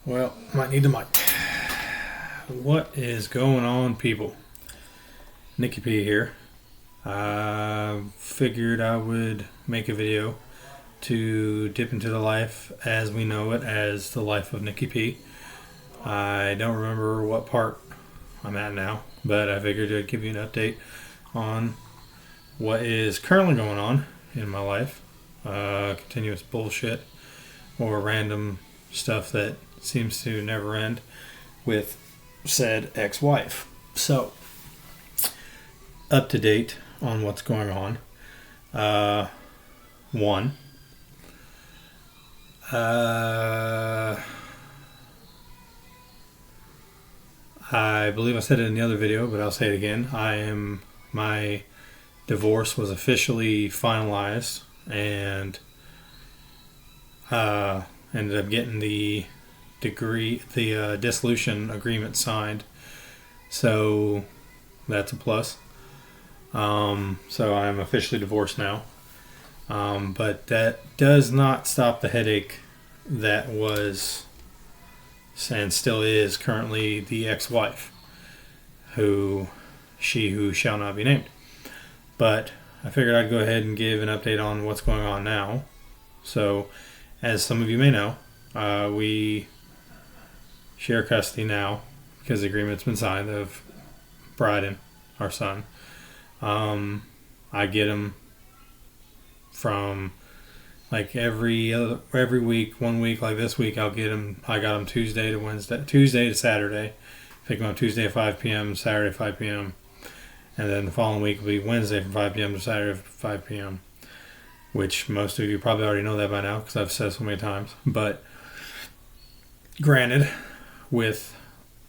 Well, might need the mic. What is going on, people? Nicky P here. I figured I would make a video to dip into the life as we know it as the Life of Nicky P. I don't remember what part I'm at now, but I figured I'd give you an update on what is currently going on in my life. Continuous bullshit or random stuff that seems to never end with said ex-wife. So, up to date on what's going on. One, I believe I said it in the other video, but I'll say it again. My divorce was officially finalized and ended up getting the dissolution agreement signed. So that's a plus. So I'm officially divorced now. But that does not stop the headache that was and still is currently the ex-wife, who shall not be named. But I figured I'd go ahead and give an update on what's going on now. So, as some of you may know, we share custody now because the agreement's been signed of Bryden, our son. I get him from like every week. 1 week, like this week, I got him Tuesday to Saturday. Pick him up Tuesday at 5 p.m., Saturday at 5 p.m. And then the following week will be Wednesday from 5 p.m. to Saturday at 5 p.m. Which most of you probably already know that by now because I've said so many times. But granted, with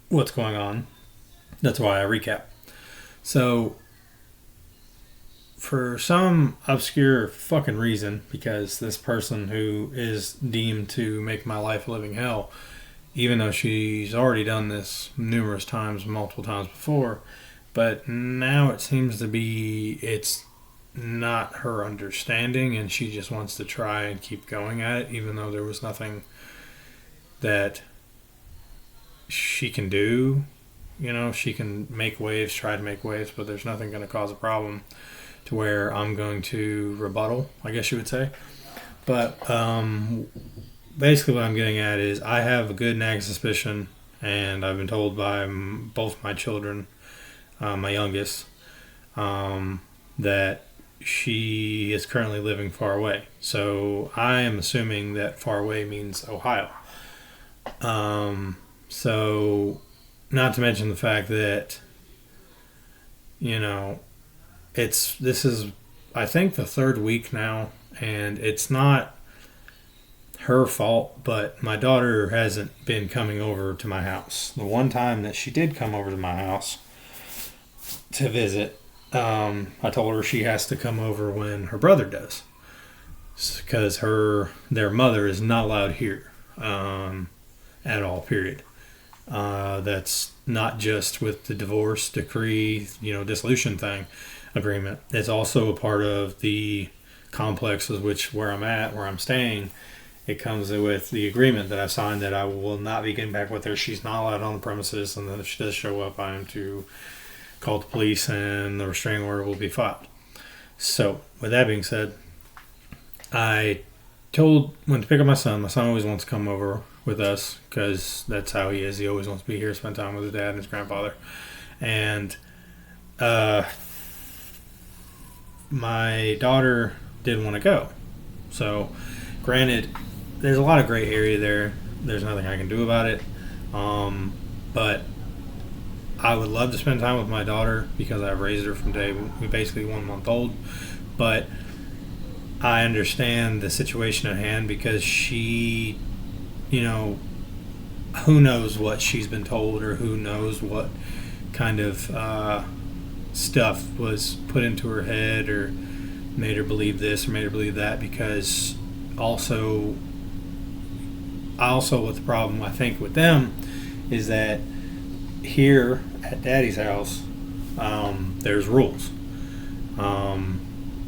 what's going on, that's why I recap. So, for some obscure fucking reason, because this person who is deemed to make my life a living hell, even though she's already done this numerous times, multiple times before, but now it seems to be it's not her understanding and she just wants to try and keep going at it, even though there was nothing that she can do. You know, she can make waves, try to make waves, but there's nothing going to cause a problem to where I'm going to rebuttal, I guess you would say. But basically what I'm getting at is I have a good nagging suspicion, and I've been told by both my children, my youngest, that she is currently living far away. So I am assuming that far away means Ohio. So not to mention the fact that, you know, this is, I think, the third week now, and it's not her fault, but my daughter hasn't been coming over to my house. The one time that she did come over to my house to visit, I told her she has to come over when her brother does, because their mother is not allowed here at all, period. That's not just with the divorce decree, dissolution thing agreement. It's also a part of the complex where I'm staying. It comes with the agreement that I signed that I will not be getting back with her. She's not allowed on the premises, and then if she does show up, I am to call the police and the restraining order will be filed. So, with that being said, I went to pick up my son. My son always wants to come over with us because that's how he is. He always wants to be here, spend time with his dad and his grandfather. And my daughter didn't want to go. So, granted, there's a lot of gray area there. There's nothing I can do about it. But I would love to spend time with my daughter because I raised her from basically 1 month old. But I understand the situation at hand because she, who knows what she's been told or who knows what kind of stuff was put into her head or made her believe this or made her believe that, because also what the problem I think with them is that here at Daddy's house, there's rules.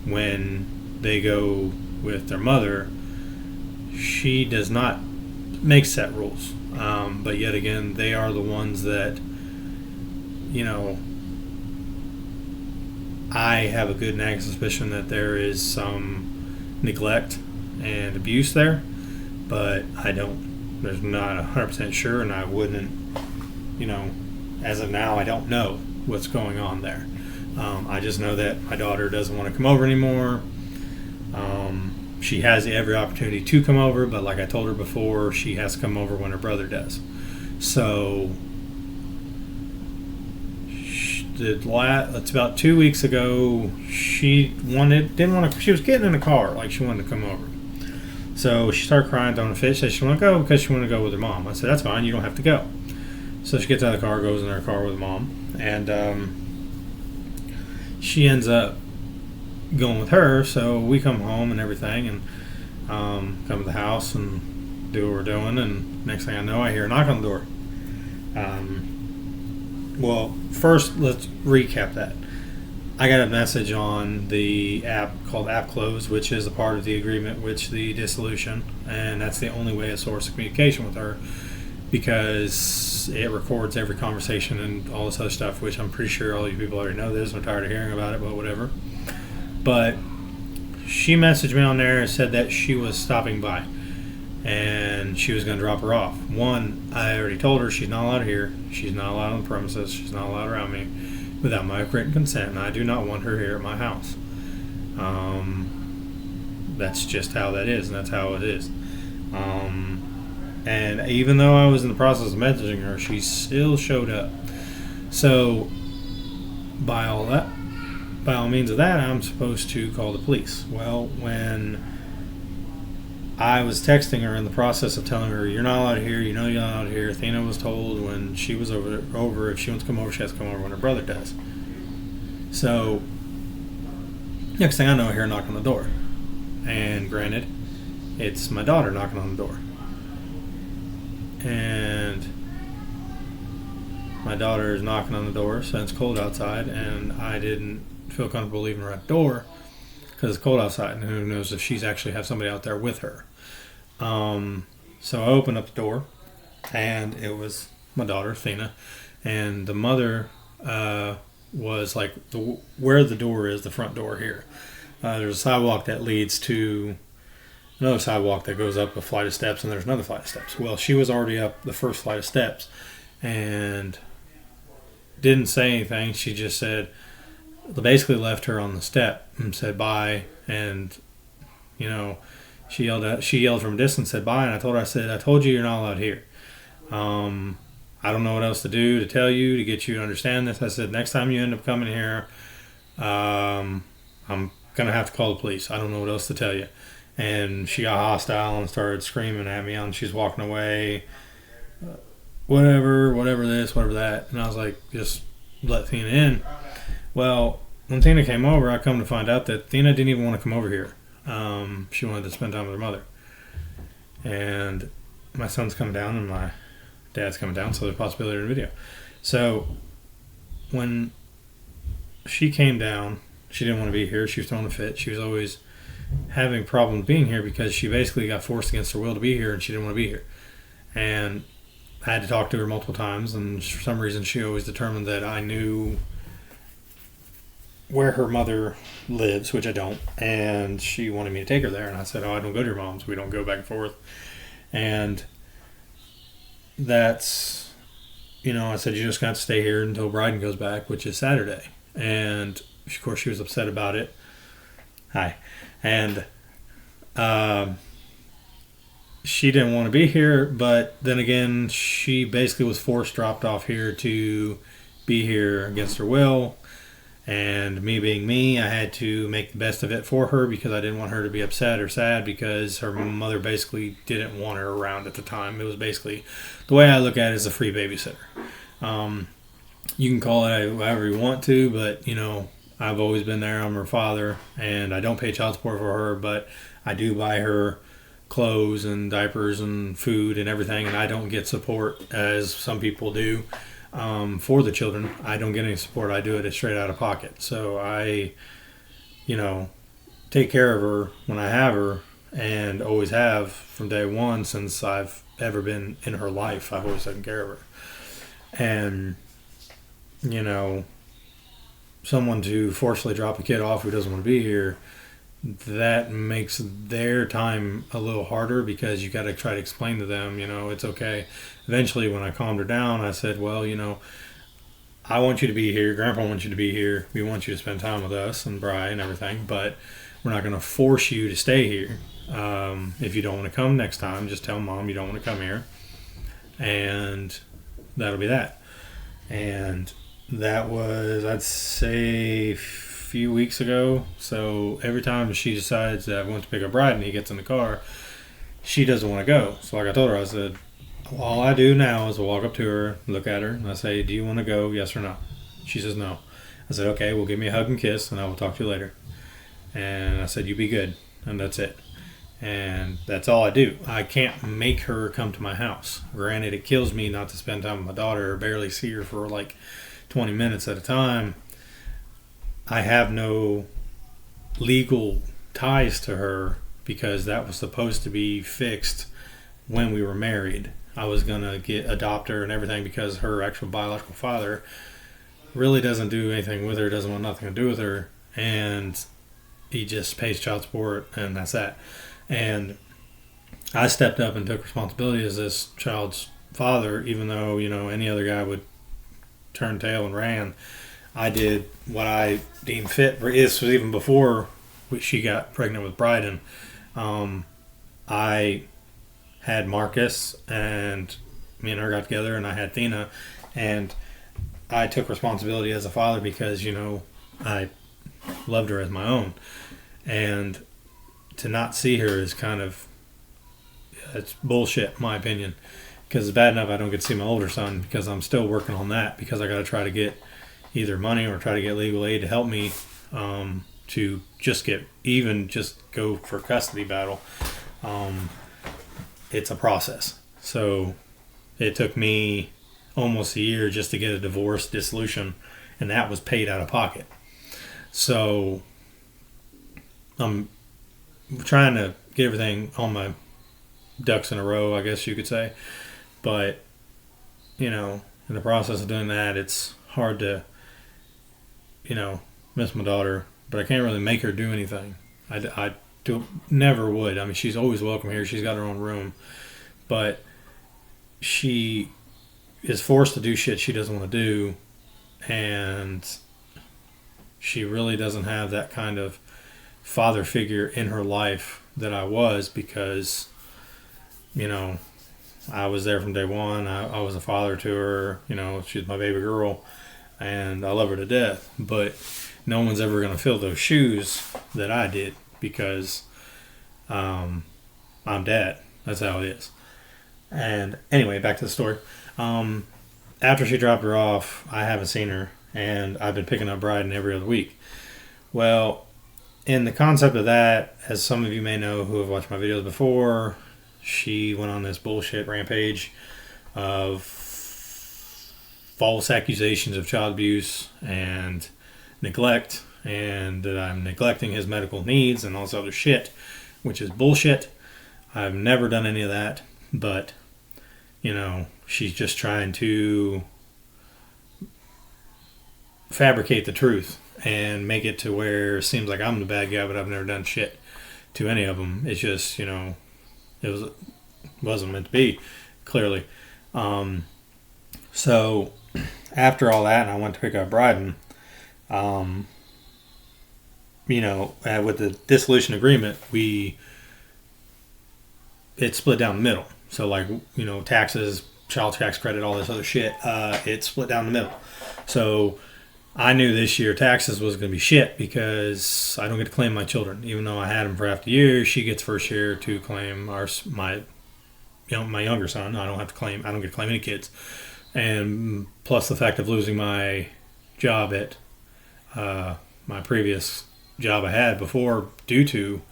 When they go with their mother, she does not make set rules. But yet again, they are the ones that, you know, I have a good nagging suspicion that there is some neglect and abuse there, but I don't. There's not 100% sure, and I wouldn't. You know, as of now, I don't know what's going on there. I just know that my daughter doesn't want to come over anymore. She has every opportunity to come over, but like I told her before, she has to come over when her brother does. So it's about 2 weeks ago. She didn't want to. She was getting in the car, like she wanted to come over. So she started crying, throwing a fit. She said she wanted to go because she wanted to go with her mom. I said, that's fine, you don't have to go. So she gets out of the car, goes in her car with her mom, and she ends up going with her. So we come home and everything, and come to the house and do what we're doing. And next thing I know, I hear a knock on the door. Well, first, let's recap that. I got a message on the app called App Close, which is a part of the agreement, which the dissolution, and that's the only way a source of communication with her, because it records every conversation and all this other stuff, which I'm pretty sure all you people already know this. I'm tired of hearing about it, but whatever. But she messaged me on there and said that she was stopping by and she was going to drop her off. One, I already told her she's not allowed here. She's not allowed on the premises. She's not allowed around me without my written consent, and I do not want her here at my house. That's just how that is, and that's how it is. And even though I was in the process of messaging her, she still showed up. So, by all means of that, I'm supposed to call the police. Well, when I was texting her in the process of telling her, you're not allowed here, you know you're not allowed here, Athena was told when she was over, if she wants to come over, she has to come over when her brother does. So, next thing I know, I hear a knock on the door. And granted, it's my daughter knocking on the door. And my daughter is knocking on the door, so it's cold outside, and I didn't feel comfortable leaving her at the door because it's cold outside, and who knows if she's actually have somebody out there with her. So I opened up the door, and it was my daughter, Athena, and the mother was like where the door is, the front door here. There's a sidewalk that leads to another sidewalk that goes up a flight of steps, and there's another flight of steps. Well, she was already up the first flight of steps and didn't say anything. She just basically left her on the step and said bye, and she yelled from a distance, said bye, and I told her, I told you you're not allowed here. I don't know what else to do to tell you to get you to understand this. I said, next time you end up coming here, I'm gonna have to call the police. I don't know what else to tell you. And she got hostile and started screaming at me, and she's walking away, whatever this, whatever that. And I was like, just let Tina in. Well, when Tina came over, I come to find out that Tina didn't even want to come over here. She wanted to spend time with her mother. And my son's coming down and my dad's coming down, so there's a possibility of a video. So when she came down, she didn't want to be here. She was throwing a fit. She was always having problems being here because she basically got forced against her will to be here, and she didn't want to be here. And I had to talk to her multiple times, and for some reason she always determined that I knew where her mother lives, which I don't, and she wanted me to take her there, and I said, I don't go to your mom's. We don't go back and forth. And that's, I said, you just got to stay here until Bryden goes back, which is Saturday. And of course she was upset about it. Hi. And she didn't want to be here, but then again, she basically was dropped off here to be here against her will. And me being me, I had to make the best of it for her because I didn't want her to be upset or sad because her mother basically didn't want her around at the time. It was basically, the way I look at it, is a free babysitter. You can call it however you want to, but I've always been there. I'm her father, and I don't pay child support for her, but I do buy her clothes and diapers and food and everything, and I don't get support as some people do. For the children, I don't get any support. I do it straight out of pocket. So I, take care of her when I have her, and always have from day one since I've ever been in her life. I've always taken care of her. And, you know, someone to forcefully drop a kid off who doesn't want to be here, that makes their time a little harder because you got to try to explain to them, it's okay. Eventually, when I calmed her down, I said, well, I want you to be here. Grandpa wants you to be here. We want you to spend time with us and Bri and everything, but we're not going to force you to stay here. If you don't want to come next time, just tell Mom you don't want to come here. And that'll be that. And that was, I'd say, a few weeks ago. So every time she decides that I want to pick up Bride and he gets in the car, she doesn't want to go. So like I told her, I said, all I do now is I walk up to her, look at her, and I say, do you want to go, yes or no? She says no. I said, okay, well, give me a hug and kiss, and I will talk to you later. And I said, you be good. And that's it. And that's all I do. I can't make her come to my house. Granted, it kills me not to spend time with my daughter or barely see her for like 20 minutes at a time. I have no legal ties to her because that was supposed to be fixed when we were married. I was going to adopt her and everything because her actual biological father really doesn't do anything with her, doesn't want nothing to do with her, and he just pays child support, and that's that. And I stepped up and took responsibility as this child's father, even though, any other guy would turn tail and ran. I did what I deemed fit. This was even before she got pregnant with Bryden. I had Marcus, and me and her got together, and I had Thena, and I took responsibility as a father because, I loved her as my own. And to not see her is kind of, it's bullshit, in my opinion, because it's bad enough I don't get to see my older son because I'm still working on that because I got to try to get either money or try to get legal aid to help me to just go for custody battle. It's a process. So it took me almost a year just to get a divorce dissolution, and that was paid out of pocket. So I'm trying to get everything on my ducks in a row, I guess you could say. But, in the process of doing that, it's hard to, miss my daughter. But I can't really make her do anything. I never would. I mean, she's always welcome here. She's got her own room. But she is forced to do shit she doesn't want to do. And she really doesn't have that kind of father figure in her life that I was because, I was there from day one. I was a father to her. She's my baby girl. And I love her to death. But no one's ever going to fill those shoes that I did because I'm dad. That's how it is. And anyway, back to the story. After she dropped her off, I haven't seen her, and I've been picking up Bryden every other week. Well, in the concept of that, as some of you may know who have watched my videos before, she went on this bullshit rampage of false accusations of child abuse and neglect, and that I'm neglecting his medical needs and all this other shit, which is bullshit. I've never done any of that, but, she's just trying to fabricate the truth and make it to where it seems like I'm the bad guy, but I've never done shit to any of them. It's just, it wasn't meant to be, clearly. So after all that, and I went to pick up Bryden, with the dissolution agreement, it split down the middle. So taxes, child tax credit, all this other shit, it split down the middle. So I knew this year taxes was going to be shit because I don't get to claim my children. Even though I had them for half the year, she gets first year to claim my younger son. I don't get to claim any kids. And plus the fact of losing my job at my previous job I had before due to,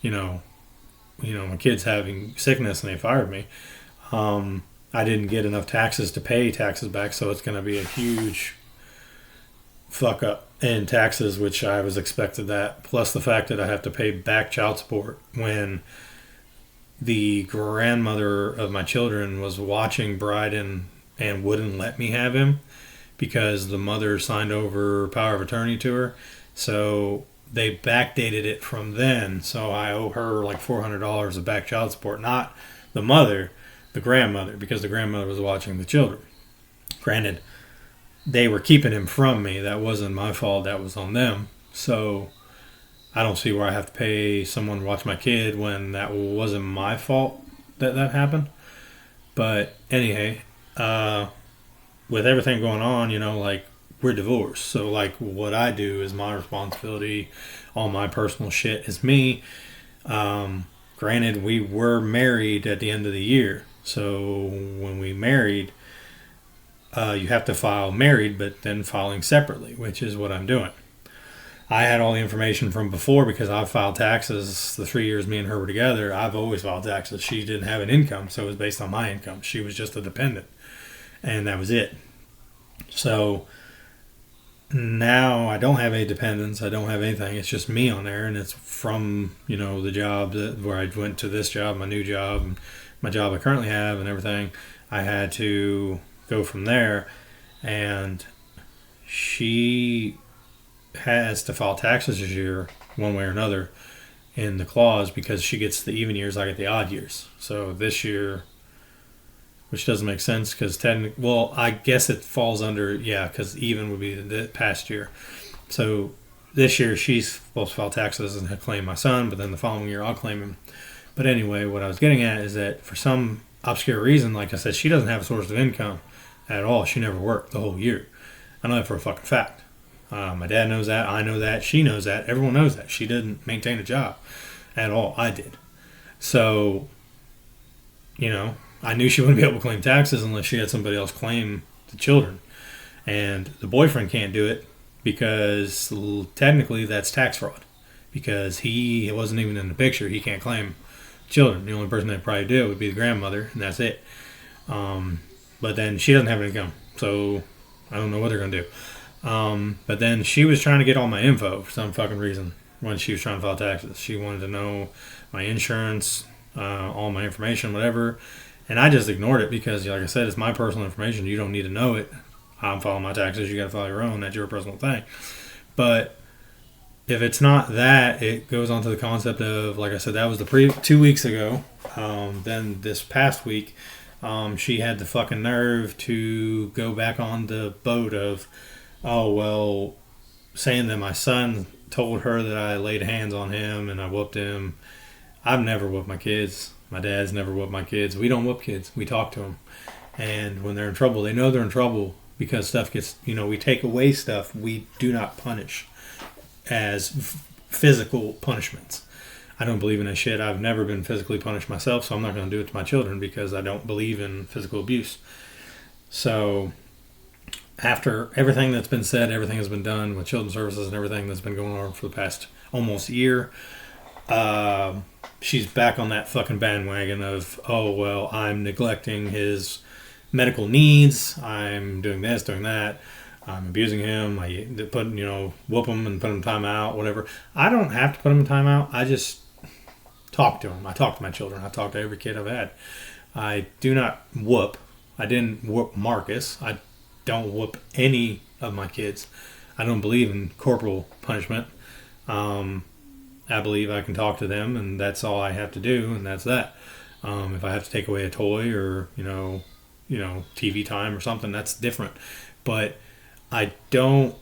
my kids having sickness and they fired me. I didn't get enough taxes to pay taxes back, so it's going to be a huge fuck up in taxes, which I was expected that. Plus the fact that I have to pay back child support when the grandmother of my children was watching Bryden and wouldn't let me have him because the mother signed over power of attorney to her. So they backdated it from then. So I owe her like $400 of back child support. Not the mother, the grandmother, because the grandmother was watching the children. Granted, they were keeping him from me. That wasn't my fault. That was on them. So I don't see where I have to pay someone to watch my kid when that wasn't my fault that happened. But anyway, with everything going on, like we're divorced. So like what I do is my responsibility. All my personal shit is me. Granted, we were married at the end of the year. So when we married, you have to file married, but then filing separately, which is what I'm doing. I had all the information from before because I filed taxes the 3 years me and her were together. I've always filed taxes. She didn't have an income, so it was based on my income. She was just a dependent, and that was it. So now I don't have any dependents. I don't have anything. It's just me on there, and it's from the job where I went to this job, my new job, and my job I currently have, and everything. I had to go from there, and she has to file taxes this year one way or another in the clause because she gets the even years, I get the odd years. So this year, which doesn't make sense because technically, well, I guess it falls under, because even would be the past year. So this year she's supposed to file taxes and claim my son, but then the following year I'll claim him. But anyway, what I was getting at is that for some obscure reason, like I said, she doesn't have a source of income at all. She never worked the whole year. I know that for a fucking fact. My dad knows that. I know that. She knows that. Everyone knows that. She didn't maintain a job at all. I did. So, I knew she wouldn't be able to claim taxes unless she had somebody else claim the children. And the boyfriend can't do it because technically that's tax fraud. Because he wasn't even in the picture. He can't claim children. The only person that probably do it would be the grandmother, and that's it. But then she doesn't have an income. So I don't know what they're going to do. But then she was trying to get all my info for some fucking reason when she was trying to file taxes. She wanted to know my insurance, all my information, whatever. And I just ignored it because, like I said, it's my personal information. You don't need to know it. I'm filing my taxes. You got to file your own. That's your personal thing. But if it's not that, it goes on to the concept of, like I said, that was the 2 weeks ago. Then this past week, she had the fucking nerve to go back on the boat of, saying that my son told her that I laid hands on him and I whooped him. I've never whooped my kids. My dad's never whooped my kids. We don't whoop kids. We talk to them. And when they're in trouble, they know they're in trouble because stuff gets, we take away stuff. We do not punish as physical punishments. I don't believe in that shit. I've never been physically punished myself, so I'm not going to do it to my children because I don't believe in physical abuse. So after everything that's been said, everything has been done with children's services and everything that's been going on for the past almost year, she's back on that fucking bandwagon of, I'm neglecting his medical needs. I'm doing this, doing that. I'm abusing him. I whoop him and put him in timeout, whatever. I don't have to put him in timeout. I just talk to him. I talk to my children. I talk to every kid I've had. I do not whoop. I didn't whoop Marcus. I don't whoop any of my kids. I don't believe in corporal punishment. I believe I can talk to them, and that's all I have to do, and that's that. If I have to take away a toy or TV time or something, that's different. But I don't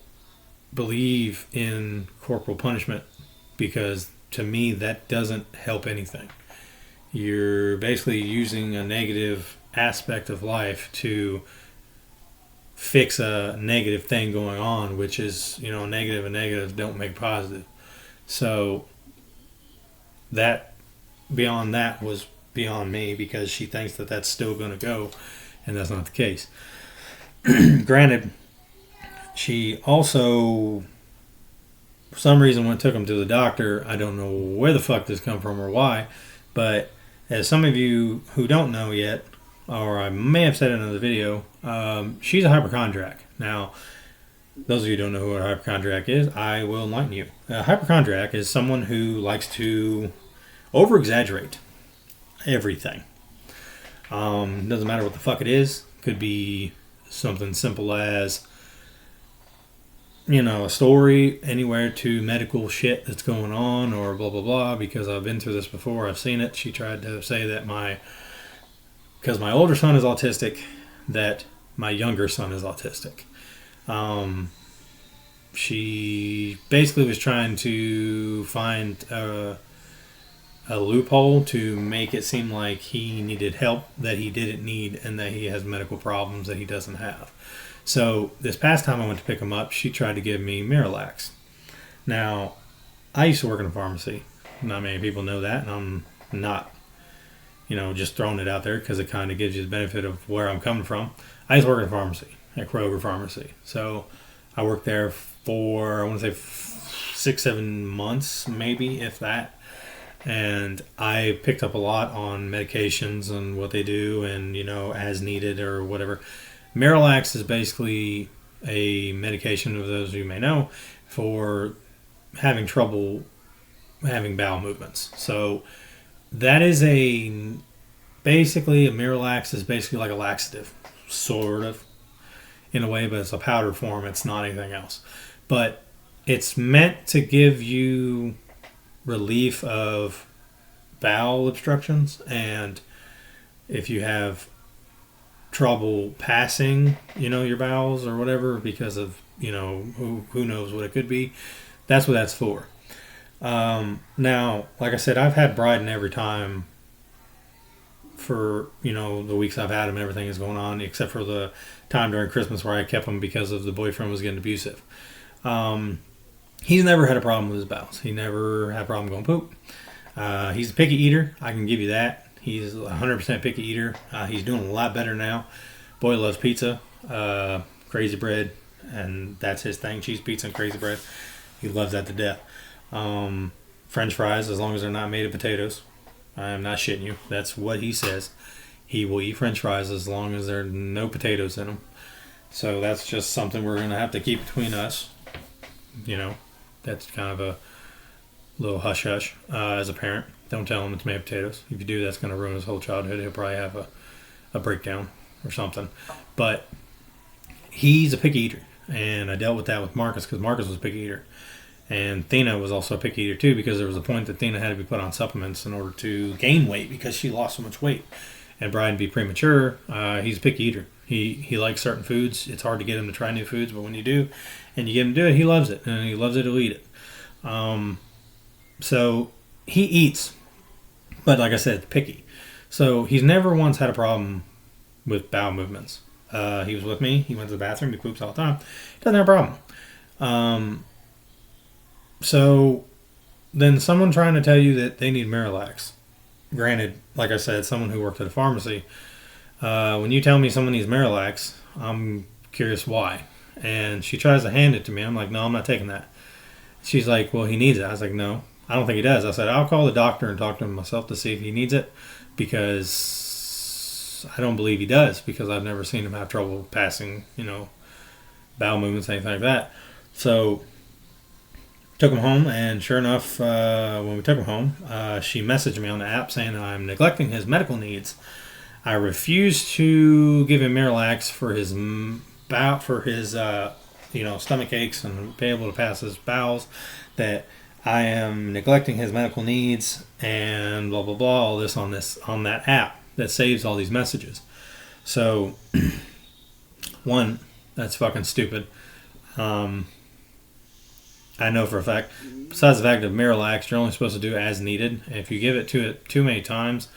believe in corporal punishment because to me that doesn't help anything. You're basically using a negative aspect of life to fix a negative thing going on, which is, negative and negatives don't make positive. So that beyond that was beyond me because she thinks that that's still going to go, and that's not the case. Granted, she also, for some reason, when I took him to the doctor, I don't know where the fuck this come from or why, but as some of you who don't know yet, or I may have said it in another video, she's a hypochondriac. Now, those of you who don't know who a hypochondriac is, I will enlighten you. A hypochondriac is someone who likes to over-exaggerate. everything. Doesn't matter what the fuck it is. Could be something simple as, a story, anywhere to medical shit that's going on or blah, blah, blah, because I've been through this before. I've seen it. She tried to say that because my older son is autistic, that my younger son is autistic. She basically was trying to find a loophole to make it seem like he needed help that he didn't need and that he has medical problems that he doesn't have. So this past time I went to pick him up, she tried to give me Miralax. Now, I used to work in a pharmacy. Not many people know that, and I'm not, just throwing it out there because it kind of gives you the benefit of where I'm coming from. I used to work in a pharmacy, at Kroger Pharmacy. So I worked there for, I want to say 6-7 months, maybe, if that. And I picked up a lot on medications and what they do and, as needed or whatever. Miralax is basically a medication, of those of you may know, for having trouble having bowel movements. So that is basically a Miralax is basically like a laxative, sort of, in a way, but it's a powder form. It's not anything else. But it's meant to give you relief of bowel obstructions, and if you have trouble passing, your bowels or whatever because of, who knows what it could be, that's what that's for. Now, like I said, I've had Bryden every time for, the weeks I've had him and everything is going on, except for the time during Christmas where I kept him because of the boyfriend was getting abusive. He's never had a problem with his bowels. He never had a problem going poop. He's a picky eater. I can give you that. He's 100% picky eater. He's doing a lot better now. Boy loves pizza, crazy bread, and that's his thing. Cheese pizza and crazy bread. He loves that to death. French fries, as long as they're not made of potatoes. I'm not shitting you. That's what he says. He will eat French fries as long as there are no potatoes in them. So that's just something we're going to have to keep between us. That's kind of a little hush-hush as a parent. Don't tell him it's made of potatoes. If you do, that's going to ruin his whole childhood. He'll probably have a breakdown or something. But he's a picky eater. And I dealt with that with Marcus because Marcus was a picky eater. And Thena was also a picky eater too, because there was a point that Thena had to be put on supplements in order to gain weight because she lost so much weight. And Brian be premature, he's a picky eater. He likes certain foods. It's hard to get him to try new foods, but when you do, and you get him to do it, he loves it. And he loves it, he'll eat it. So he eats, but like I said, picky. So he's never once had a problem with bowel movements. He was with me. He went to the bathroom. He poops all the time. He doesn't have a problem. So then someone trying to tell you that they need Miralax. Granted, like I said, someone who worked at a pharmacy. When you tell me someone needs Miralax, I'm curious why. And she tries to hand it to me. I'm like, no, I'm not taking that. She's like, well, he needs it. I was like, no, I don't think he does. I said, I'll call the doctor and talk to him myself to see if he needs it, because I don't believe he does, because I've never seen him have trouble passing, bowel movements, anything like that. So took him home, and sure enough, when we took him home, she messaged me on the app saying that I'm neglecting his medical needs. I refuse to give him Miralax for his stomach aches and be able to pass his bowels, that I am neglecting his medical needs, and blah blah blah, all this on that app that saves all these messages. So one, that's fucking stupid. I know for a fact, besides the fact of Miralax, you're only supposed to do as needed. If you give it too many times,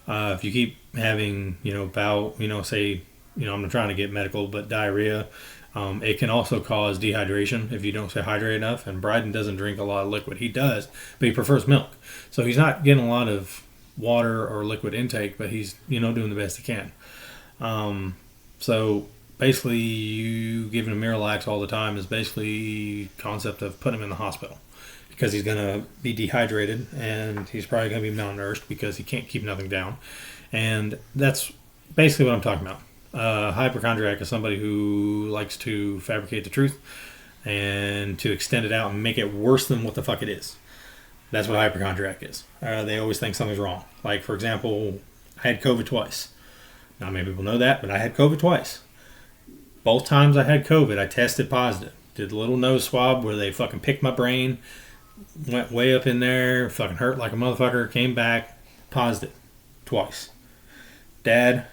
if you keep having, bowel, say, I'm not trying to get medical, but diarrhea, it can also cause dehydration if you don't stay hydrated enough. And Bryden doesn't drink a lot of liquid. He does, but he prefers milk. So he's not getting a lot of water or liquid intake, but he's, doing the best he can. So basically, you giving him Miralax all the time is basically concept of putting him in the hospital, because he's going to be dehydrated and he's probably going to be malnourished because he can't keep nothing down. And that's basically what I'm talking about. Hypochondriac is somebody who likes to fabricate the truth and to extend it out and make it worse than what the fuck it is. That's what a hypochondriac is. They always think something's wrong. Like, for example, I had COVID twice. Not many people know that, but I had COVID twice. Both times I had COVID, I tested positive. Did a little nose swab where they fucking picked my brain, went way up in there, fucking hurt like a motherfucker, came back, positive twice. Dad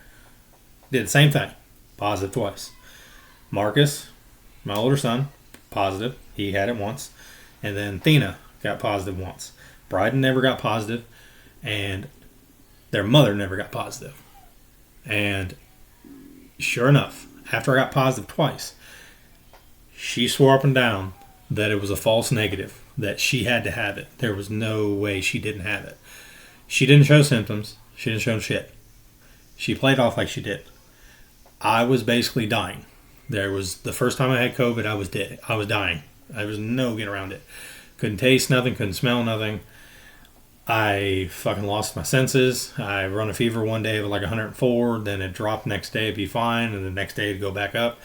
did the same thing, positive twice. Marcus, my older son, positive. He had it once. And then Thena got positive once. Bryden never got positive, and their mother never got positive. And sure enough, after I got positive twice, she swore up and down that it was a false negative, that she had to have it. There was no way she didn't have it. She didn't show symptoms. She didn't show shit. She played off like she did. I was basically dying. The first time I had COVID, I was dead. I was dying. There was no getting around it. Couldn't taste nothing, couldn't smell nothing. I fucking lost my senses. I run a fever one day of like 104, then it dropped next day, it'd be fine, and the next day it'd go back up.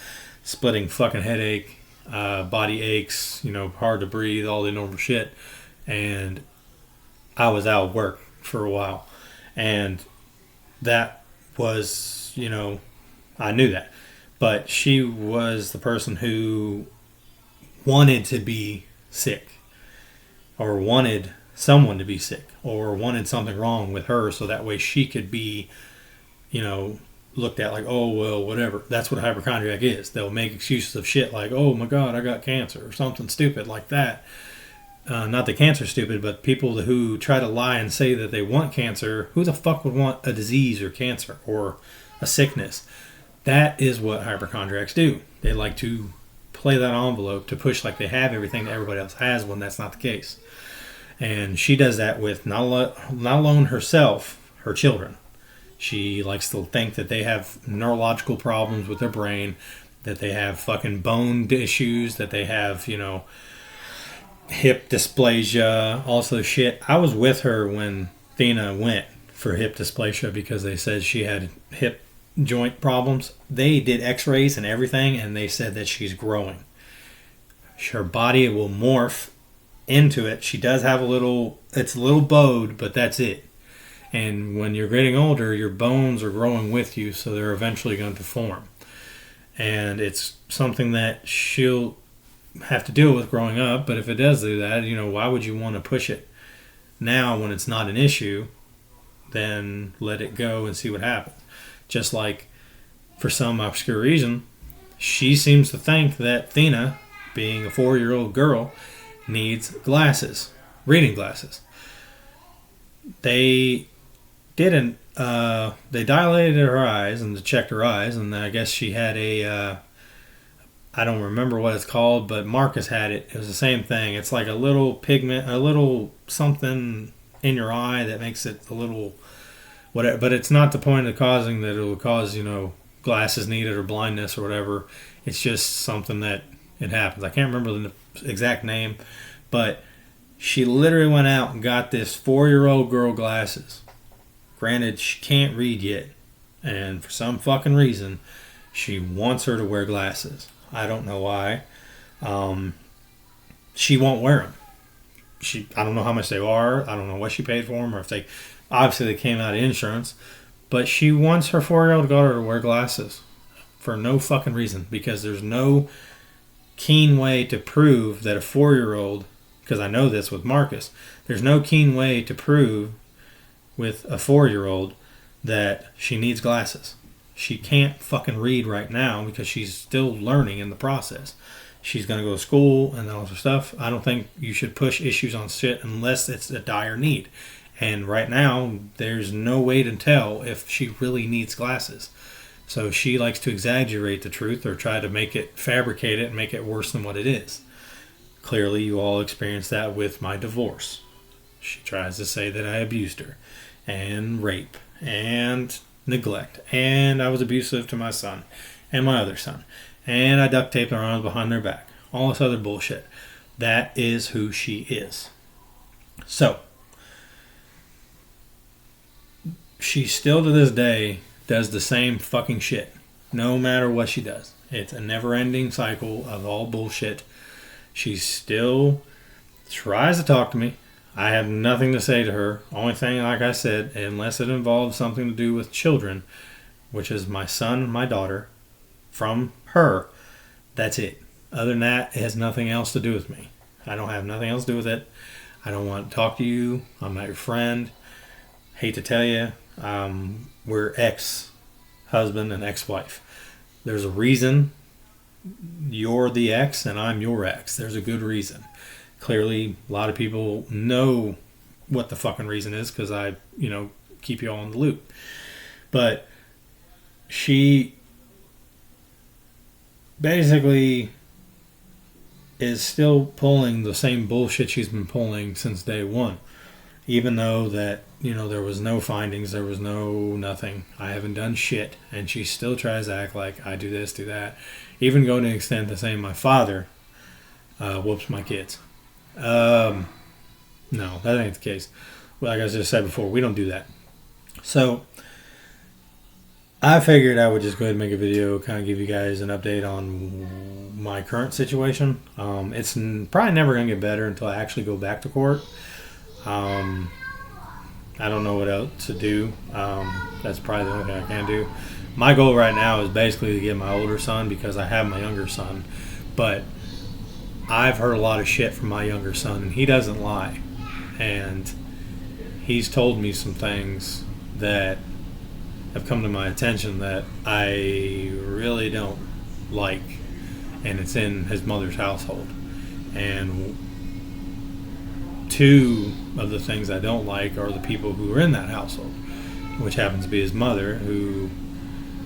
Splitting fucking headache, body aches, hard to breathe, all the normal shit. And I was out of work for a while. And that was, I knew that. But she was the person who wanted to be sick, or wanted someone to be sick, or wanted something wrong with her so that way she could be, looked at like, oh, well, whatever. That's what a hypochondriac is. They'll make excuses of shit like, oh my God, I got cancer, or something stupid like that. Not that cancer's stupid, but people who try to lie and say that they want cancer, who the fuck would want a disease or cancer or a sickness? That is what hypochondriacs do. They like to play that envelope to push like they have everything that everybody else has when that's not the case. And she does that with not alone herself, her children. She likes to think that they have neurological problems with their brain, that they have fucking bone issues, that they have, hip dysplasia, also shit. I was with her when Thena went for hip dysplasia because they said she had hip joint problems. They did x-rays and everything, and they said that she's growing. Her body will morph into it. She does have it's a little bowed, but that's it. And when you're getting older, your bones are growing with you, so they're eventually going to form. And it's something that she'll have to deal with growing up, but if it does do that, why would you want to push it now when it's not an issue? Then let it go and see what happens. Just like, for some obscure reason, she seems to think that Thena, being a 4-year-old girl, needs glasses, reading glasses. They didn't, they dilated her eyes and checked her eyes, and I guess she had I don't remember what it's called, but Marcus had it. It was the same thing. It's like a little pigment, a little something in your eye that makes it a little whatever, but it's not the point of causing that it will cause, glasses needed or blindness or whatever. It's just something that it happens. I can't remember the exact name, but she literally went out and got this 4-year-old girl glasses. Granted, she can't read yet, and for some fucking reason, she wants her to wear glasses. I don't know why. She won't wear them. I don't know how much they are. I don't know what she paid for them, or if they, obviously they came out of insurance, but she wants her 4-year-old daughter to wear glasses for no fucking reason, because there's no keen way to prove that a 4-year-old, because I know this with Marcus, there's no keen way to prove with a 4-year-old that she needs glasses. She can't fucking read right now because she's still learning in the process. She's going to go to school and all this stuff. I don't think you should push issues on shit unless it's a dire need. And right now, there's no way to tell if she really needs glasses. So she likes to exaggerate the truth or try to fabricate it and make it worse than what it is. Clearly, you all experienced that with my divorce. She tries to say that I abused her, and rape, and neglect, and I was abusive to my son and my other son, and I duct taped their arms behind their back. All this other bullshit. That is who she is. So, she still to this day does the same fucking shit, no matter what she does. It's a never-ending cycle of all bullshit. She still tries to talk to me. I have nothing to say to her. Only thing, like I said, unless it involves something to do with children, which is my son and my daughter, from her, that's it. Other than that, it has nothing else to do with me. I don't have nothing else to do with it. I don't want to talk to you. I'm not your friend. Hate to tell you, we're ex-husband and ex-wife. There's a reason you're the ex and I'm your ex. There's a good reason. Clearly, a lot of people know what the fucking reason is because I, keep you all in the loop. But she basically is still pulling the same bullshit she's been pulling since day one. Even though that, there was no findings, there was no nothing. I haven't done shit. And she still tries to act like I do this, do that. Even going to the extent to saying my father whoops my kids. No, that ain't the case. Like I just said before, we don't do that. So I figured I would just go ahead and make a video, kind of give you guys an update on my current situation. It's probably never going to get better until I actually go back to court. I don't know what else to do. That's probably the only thing I can do. My goal right now is basically to get my older son because I have my younger son. But I've heard a lot of shit from my younger son, and he doesn't lie. And he's told me some things that have come to my attention that I really don't like, and it's in his mother's household. And two of the things I don't like are the people who are in that household, which happens to be his mother, who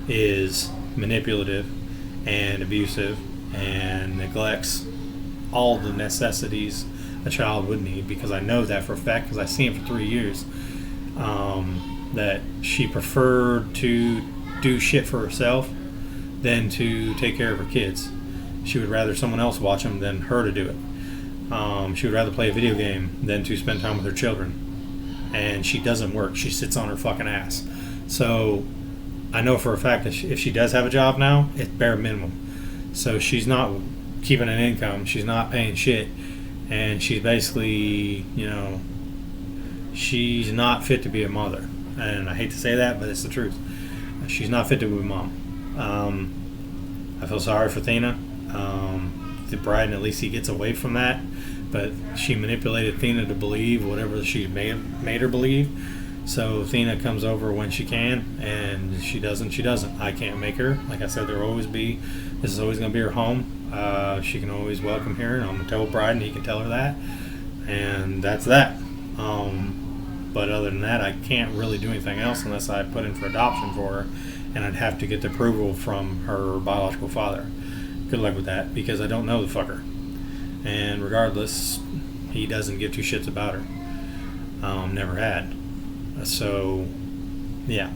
is manipulative and abusive and neglects all the necessities a child would need, because I know that for a fact because I've seen it for 3 years. That she preferred to do shit for herself than to take care of her kids. She would rather someone else watch them than her to do it. She would rather play a video game than to spend time with her children. And she doesn't work. She sits on her fucking ass. So I know for a fact that if she does have a job now, it's bare minimum. So she's not keeping an income. She's not paying shit. And she's basically, she's not fit to be a mother. And I hate to say that, but it's the truth. She's not fit to be a mom. I feel sorry for Thena. The bride, at least he gets away from that. But she manipulated Thena to believe whatever she made her believe. So Thena comes over when she can, and she doesn't. She doesn't. I can't make her. Like I said, this is always going to be her home. She can always welcome here, and I'm going to tell bride, and he can tell her that. And that's that. But other than that, I can't really do anything else unless I put in for adoption for her, and I'd have to get the approval from her biological father. Good luck with that, because I don't know the fucker. And regardless, he doesn't give two shits about her. Never had. So, yeah.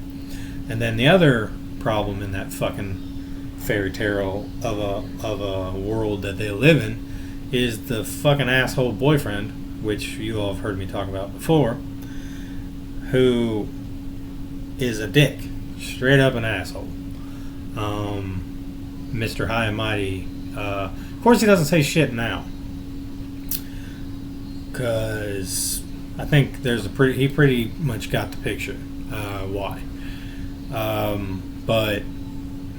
And then the other problem in that fucking fairy tale of a world that they live in is the fucking asshole boyfriend, which you all have heard me talk about before, who is a dick. Straight up an asshole. Mr. High and Mighty. Of course he doesn't say shit now. Because I think he pretty much got the picture. Why. But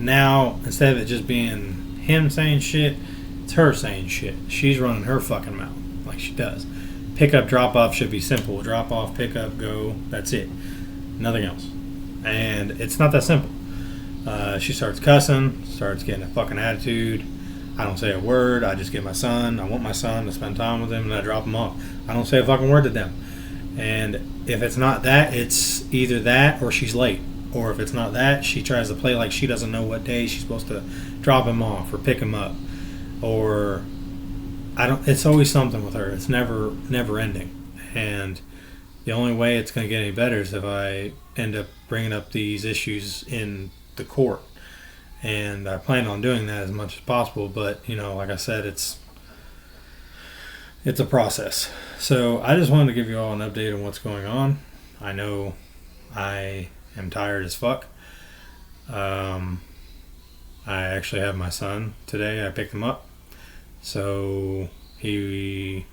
now, instead of it just being him saying shit, it's her saying shit. She's running her fucking mouth like she does. Pick up, drop off should be simple. Drop off, pick up, go. That's it. Nothing else. And it's not that simple. She starts cussing, starts getting a fucking attitude. I don't say a word. I just get my son. I want my son to spend time with him, and I drop him off. I don't say a fucking word to them. And if it's not that, it's either that or she's late. Or if it's not that, she tries to play like she doesn't know what day she's supposed to drop him off or pick him up. Or it's always something with her. It's never ending. And the only way it's going to get any better is if I end up bringing up these issues in the court. And I plan on doing that as much as possible. But, like I said, it's a process. So I just wanted to give you all an update on what's going on. I know I am tired as fuck. I actually have my son today. I picked him up. So he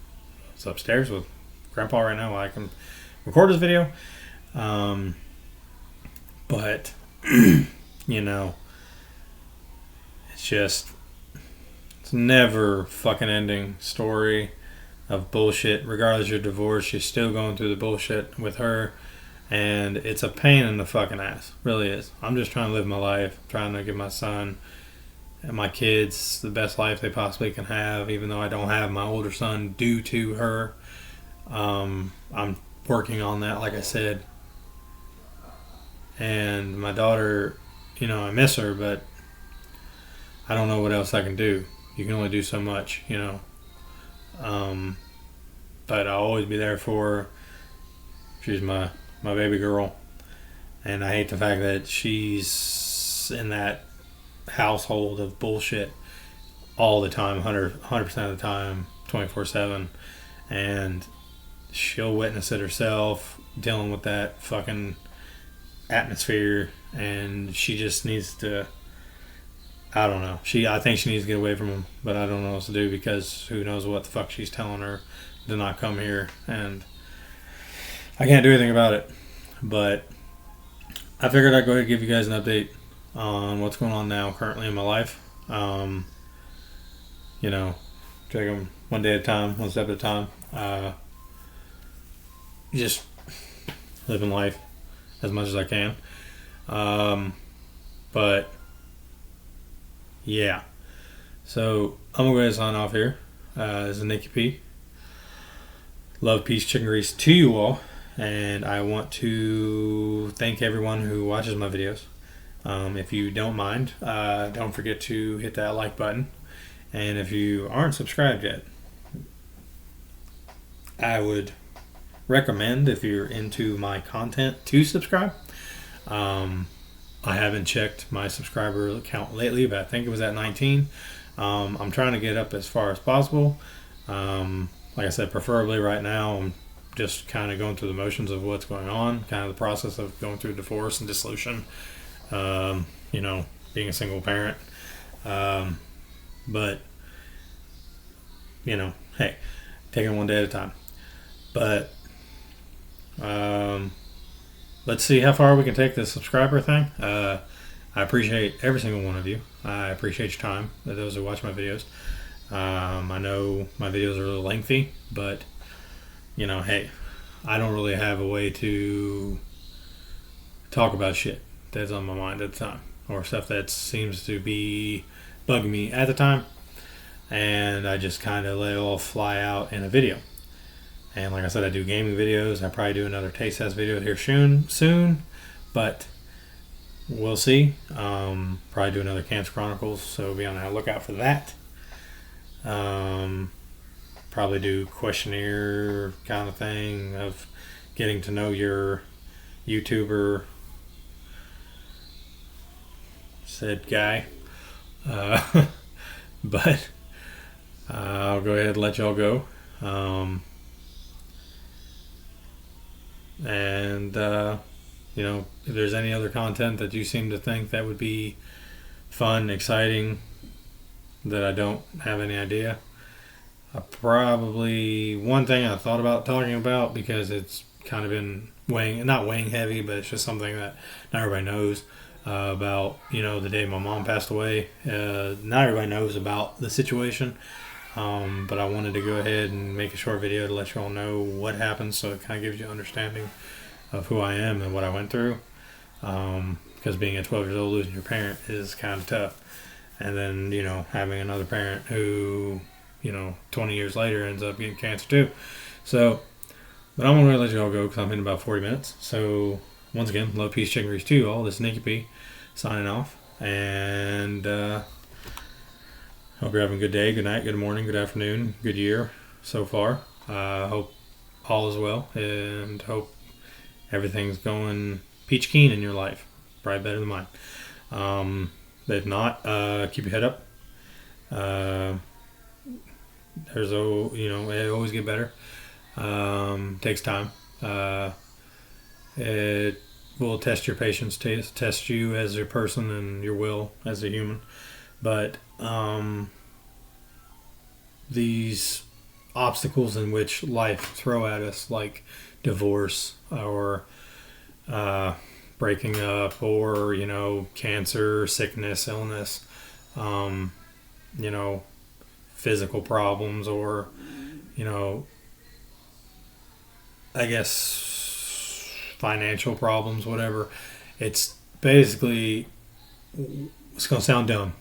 was upstairs with grandpa right now while I can record this video. But you know, it's never fucking ending story of bullshit. Regardless of your divorce, you're still going through the bullshit with her, and it's a pain in the fucking ass. Really is. I'm just trying to live my life, trying to give my son and my kids the best life they possibly can have, even though I don't have my older son due to her. I'm working on that, like I said. And my daughter, I miss her, but I don't know what else I can do. You can only do so much, But I'll always be there for her. She's my baby girl. And I hate the fact that she's in that household of bullshit all the time, 100% of the time, 24/7. And she'll witness it herself, dealing with that fucking atmosphere. And she just needs to, I don't know. I think she needs to get away from him, but I don't know what to do because who knows what the fuck she's telling her to not come here, and I can't do anything about it. But I figured I'd go ahead and give you guys an update on what's going on now currently in my life. Take them one day at a time, one step at a time. Just living life as much as I can. But yeah, so I'm gonna go ahead and sign off here. This is Nicky P. Love, peace, chicken grease to you all, and I want to thank everyone who watches my videos. If you don't mind, don't forget to hit that like button, and if you aren't subscribed yet, I would recommend, if you're into my content, to subscribe. I haven't checked my subscriber count lately, but I think it was at 19. I'm trying to get up as far as possible. Like I said, preferably right now, I'm just kind of going through the motions of what's going on, kind of the process of going through divorce and dissolution, being a single parent. But, hey, taking one day at a time. But, let's see how far we can take this subscriber thing. I appreciate every single one of you. I appreciate your time, those who watch my videos. I know my videos are a little lengthy, but, hey, I don't really have a way to talk about shit that's on my mind at the time, or stuff that seems to be bugging me at the time, and I just kind of let it all fly out in a video. And like I said, I do gaming videos. I probably do another taste test video here soon, but we'll see. Probably do another Cancer Chronicles, so be on the lookout for that. Probably do questionnaire kind of thing of getting to know your YouTuber said guy. But I'll go ahead and let y'all go. And if there's any other content that you seem to think that would be fun, exciting, that I don't have any idea, one thing I thought about talking about, because it's kind of been not weighing heavy, but it's just something that not everybody knows about, the day my mom passed away. Not everybody knows about the situation. But I wanted to go ahead and make a short video to let you all know what happened, so it kind of gives you an understanding of who I am and what I went through. Because being at 12 years old, losing your parent is kind of tough. And then, having another parent who, 20 years later ends up getting cancer too. So, but I'm going to let you all go because I'm in about 40 minutes. So, once again, love, peace, chicken grease to you all. This is Nicky P signing off. And, hope you're having a good day, good night, good morning, good afternoon, good year so far. Hope all is well, and hope everything's going peach keen in your life. Probably better than mine. If not, keep your head up. It always get better. Takes time. It will test your patience, test you as a person and your will as a human. But these obstacles in which life throw at us, like divorce or uh, breaking up, or cancer, sickness, illness, um, you know, physical problems, or you know, I guess financial problems, whatever. It's basically, it's gonna sound dumb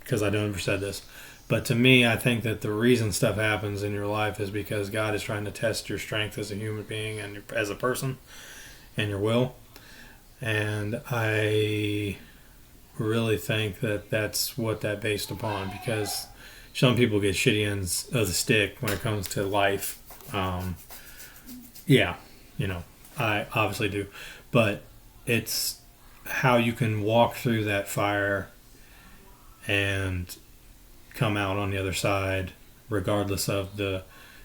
because I never said this, but to me, I think that the reason stuff happens in your life is because God is trying to test your strength as a human being and as a person and your will. And I really think that that's what that based upon, because some people get shitty ends of the stick when it comes to life. Yeah, I obviously do, but it's how you can walk through that fire and come out on the other side, regardless of the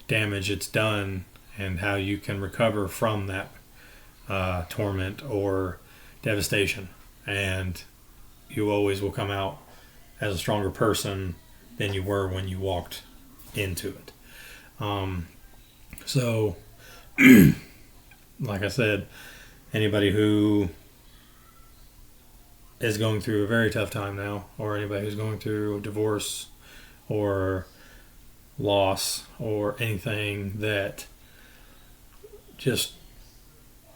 damage it's done, and how you can recover from that torment or devastation. And you always will come out as a stronger person than you were when you walked into it. So, like I said, anybody who is going through a very tough time now, or anybody who's going through a divorce or loss or anything, that just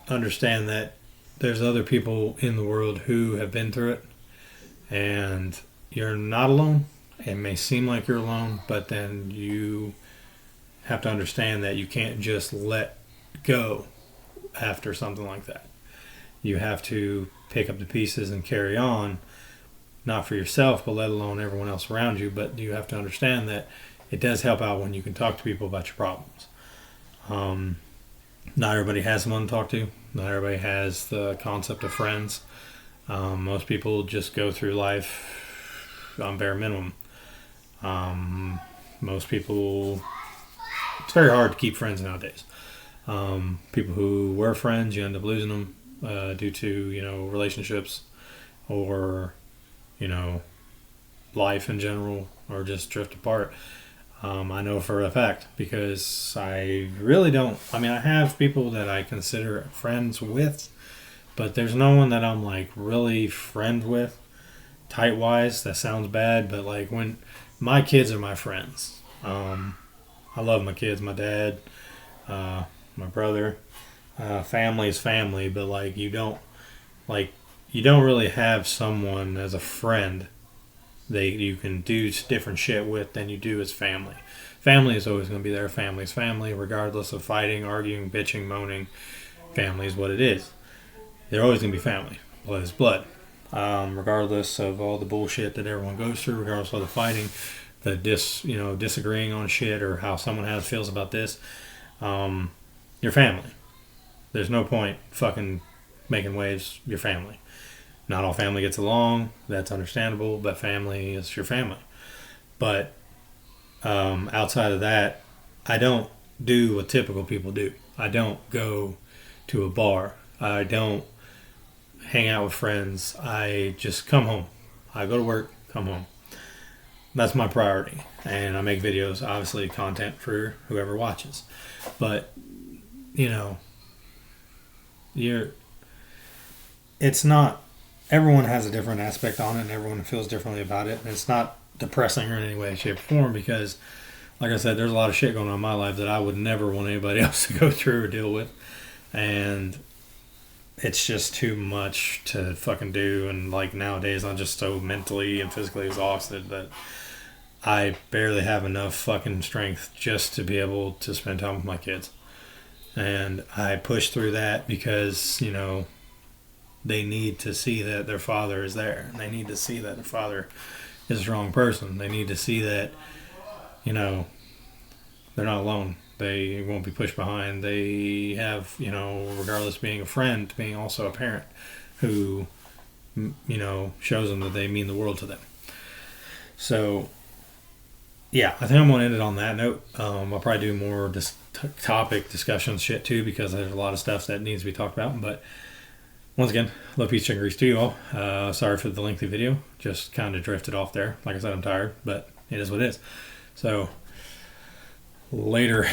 understand that there's other people in the world who have been through it, and you're not alone. It may seem like you're alone, but then you have to understand that you can't just let go after something like that. You have to pick up the pieces and carry on, not for yourself, but let alone everyone else around you. But you have to understand that it does help out when you can talk to people about your problems. Not everybody has someone to talk to. Not everybody has the concept of friends. Most people just go through life on bare minimum. Most people, it's very hard to keep friends nowadays. People who were friends, you end up losing them due to relationships, or life in general, or just drift apart. I know for a fact, because I really don't. I mean, I have people that I consider friends with, but there's no one that I'm like really friend with, tight wise. That sounds bad, but like when my kids are my friends. I love my kids, my dad, my brother. Family is family, but you don't really have someone as a friend that you can do different shit with than you do as family. Family is always going to be there. Family is family, regardless of fighting, arguing, bitching, moaning. Family is what it is. They're always going to be family. Blood is blood. Regardless of all the bullshit that everyone goes through, regardless of the fighting, the disagreeing on shit, or how someone feels about this, your family. There's no point fucking making waves. Your family. Not all family gets along. That's understandable, but family is your family. But outside of that, I don't do what typical people do. I don't go to a bar. I don't hang out with friends. I just come home. I go to work, come home. That's my priority. And I make videos, obviously content for whoever watches. But, it's not, everyone has a different aspect on it, and everyone feels differently about it. And it's not depressing or in any way, shape, or form, because, like I said, there's a lot of shit going on in my life that I would never want anybody else to go through or deal with. And it's just too much to fucking do. And like nowadays, I'm just so mentally and physically exhausted that I barely have enough fucking strength just to be able to spend time with my kids. And I push through that because, they need to see that their father is there. They need to see that their father is a strong person. They need to see that, they're not alone. They won't be pushed behind. They have, regardless of being a friend, being also a parent who, shows them that they mean the world to them. So, yeah, I think I'm going to end it on that note. I'll probably do more topic discussion shit too, because there's a lot of stuff that needs to be talked about. But once again, love, peace, and grease to you all. Sorry for the lengthy video. Just kind of drifted off there. Like I said, I'm tired, but it is what it is. So, Later.